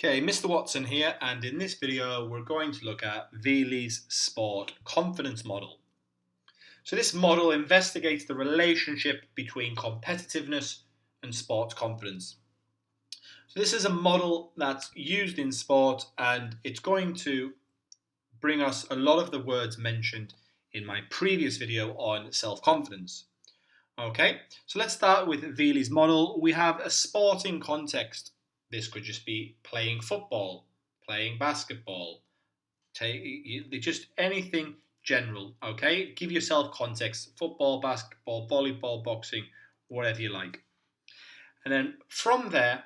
Okay, Mr. Watson here, and in this video we're going to look at Vealey's sport confidence model. So this model investigates the relationship between competitiveness and sport confidence. So this is a model that's used in sport, and it's going to bring us a lot of the words mentioned in my previous video on self-confidence. Okay, so let's start with Vealey's model. We have a sporting context. This could just be playing football, playing basketball, just anything general. Okay, give yourself context: football, basketball, volleyball, boxing, whatever you like. And then from there,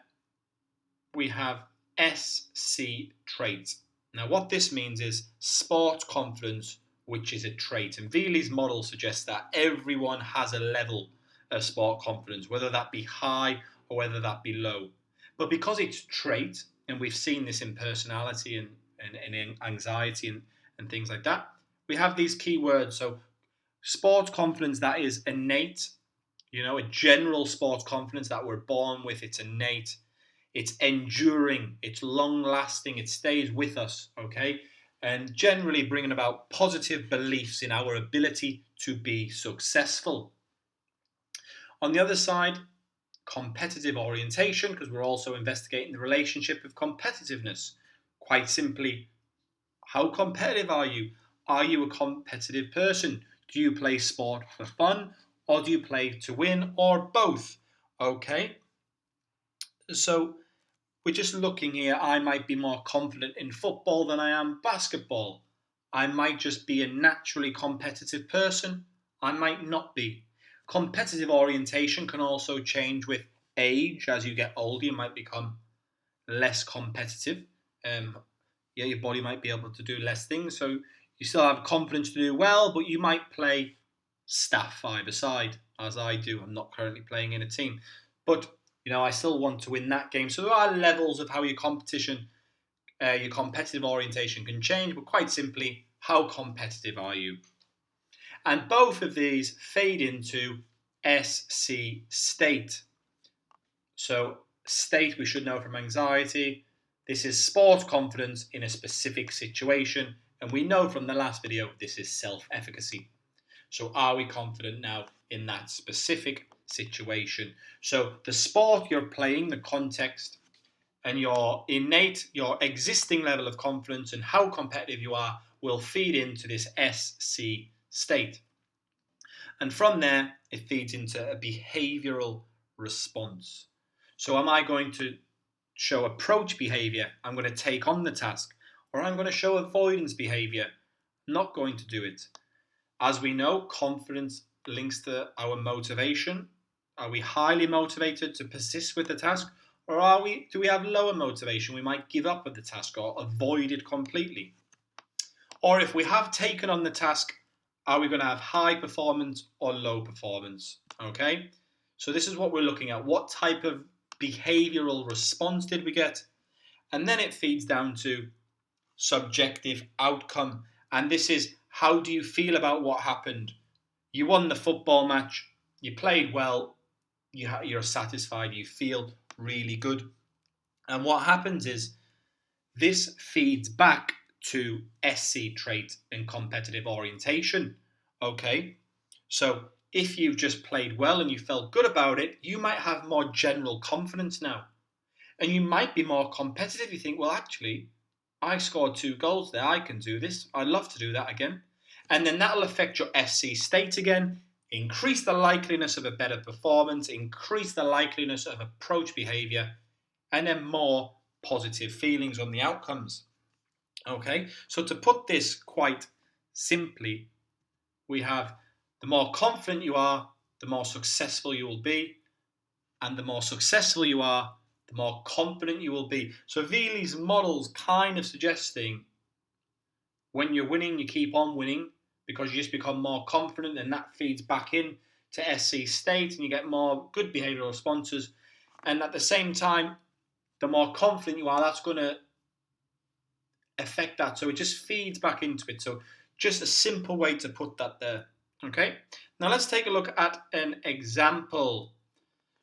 we have SC traits. Now, what this means is sport confidence, which is a trait. And Vealey's model suggests that everyone has a level of sport confidence, whether that be high or whether that be low. But because it's trait, and we've seen this in personality and in anxiety and things like that, we have these key words. So sport confidence that is innate, a general sport confidence that we're born with, it's innate. It's enduring, it's long lasting, it stays with us, okay? And generally bringing about positive beliefs in our ability to be successful. On the other side, competitive orientation, because we're also investigating the relationship of competitiveness. Quite simply, how competitive are you? Are you a competitive person? Do you play sport for fun, or do you play to win, or both? Okay? So we're just looking here. I might be more confident in football than I am basketball. I might just be a naturally competitive person. I might not be. Competitive orientation can also change with age. As you get older, you might become less competitive. Your body might be able to do less things. So you still have confidence to do well, but you might play staff five-a-side, as I do. I'm not currently playing in a team. But I still want to win that game. So there are levels of how your competitive orientation can change, but quite simply, how competitive are you? And both of these fade into SC state. So state, we should know from anxiety. This is sport confidence in a specific situation. And we know from the last video, this is self-efficacy. So are we confident now in that specific situation? So the sport you're playing, the context, and your existing level of confidence and how competitive you are will feed into this SC state. And from there, it feeds into a behavioral response. So am I going to show approach behavior? I'm going to take on the task. Or I'm going to show avoidance behavior. Not going to do it. As we know, confidence links to our motivation. Are we highly motivated to persist with the task? Or do we have lower motivation? We might give up with the task or avoid it completely. Or if we have taken on the task, are we going to have high performance or low performance? Okay, so this is what we're looking at. What type of behavioral response did we get? And then it feeds down to subjective outcome. And this is, how do you feel about what happened? You won the football match, you played well, you're satisfied, you feel really good. And what happens is this feeds back to SC trait and competitive orientation. Okay, so if you've just played well and you felt good about it, you might have more general confidence now. And you might be more competitive. You think, well, actually, I scored 2 goals there. I can do this. I'd love to do that again. And then that'll affect your SC state again, increase the likeliness of a better performance, increase the likeliness of approach behavior, and then more positive feelings on the outcomes. Okay, so to put this quite simply, we have the more confident you are, the more successful you will be, and the more successful you are, the more confident you will be. So Vealey's model's kind of suggesting when you're winning, you keep on winning because you just become more confident, and that feeds back in to SC state and you get more good behavioral responses. And at the same time, the more confident you are, that's going to affect that. So it just feeds back into it. So just a simple way to put that there. Okay, now let's take a look at an example.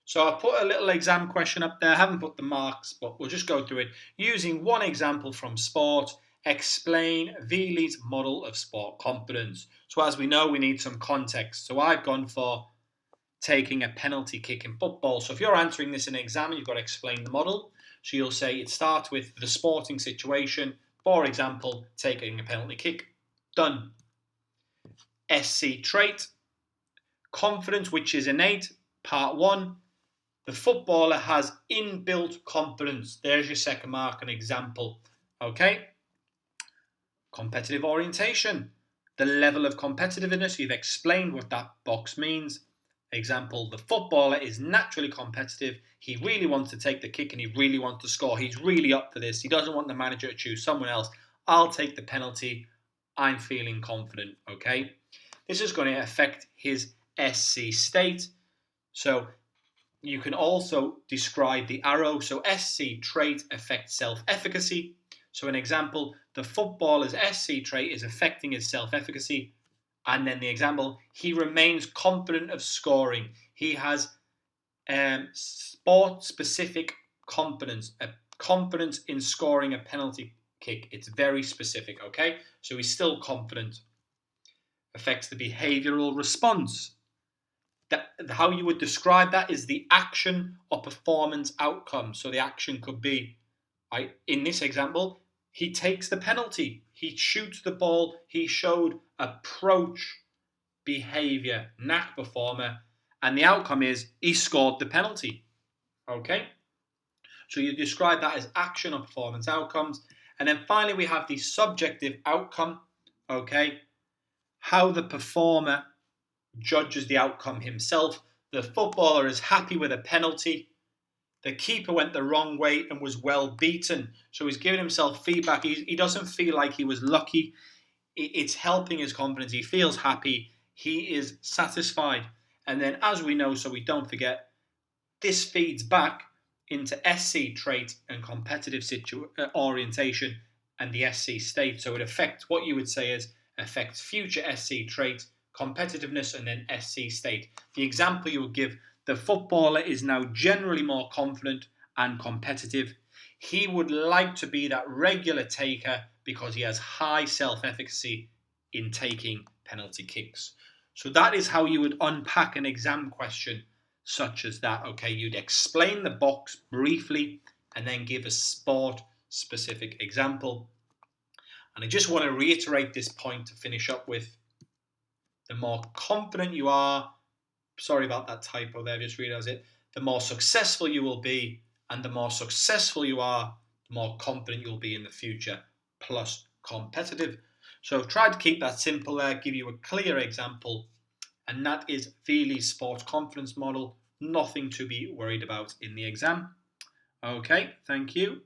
So I've put a little exam question up there. I haven't put the marks, but we'll just go through it. Using one example from sport, explain Vealey's model of sport confidence. So as we know, we need some context. So I've gone for taking a penalty kick in football. So if you're answering this in an exam, you've got to explain the model. So you'll say it starts with the sporting situation. For example, taking a penalty kick. Done. SC trait. Confidence, which is innate. Part 1. The footballer has inbuilt confidence. There's your second mark, an example. Okay. Competitive orientation. The level of competitiveness. You've explained what that box means. Example, the footballer is naturally competitive. He really wants to take the kick and he really wants to score. He's really up for this. He doesn't want the manager to choose someone else. I'll take the penalty. I'm feeling confident. Okay. This is going to affect his SC state. So you can also describe the arrow. So SC trait affects self-efficacy. So an example, the footballer's SC trait is affecting his self-efficacy. And then the example, he remains confident of scoring. He has sport-specific confidence, a confidence in scoring a penalty kick. It's very specific, okay? So he's still confident. Affects the behavioural response. How you would describe that is the action or performance outcome. So the action could be, in this example, he takes the penalty. He shoots the ball. He showed approach, behaviour, knack performer. And the outcome is he scored the penalty. Okay? So you describe that as action or performance outcomes. And then finally we have the subjective outcome. Okay? How the performer judges the outcome himself. The footballer is happy with a penalty. The keeper went the wrong way and was well beaten. So he's giving himself feedback. He doesn't feel like he was lucky. It's helping his confidence. He feels happy. He is satisfied. And then as we know, so we don't forget, this feeds back into SC trait and competitive orientation and the SC state. So it affects, what you would say is, affects future SC trait, competitiveness, and then SC state. The example you would give, the footballer is now generally more confident and competitive. He would like to be that regular taker because he has high self-efficacy in taking penalty kicks. So that is how you would unpack an exam question such as that. Okay, you'd explain the box briefly and then give a sport-specific example. And I just want to reiterate this point to finish up with. The more confident you are, sorry about that typo there, just realised it, the more successful you will be, and the more successful you are, the more confident you'll be in the future, plus competitive. So I've tried to keep that simple there, give you a clear example, and that is Vealey's sports confidence model. Nothing to be worried about in the exam. Okay, thank you.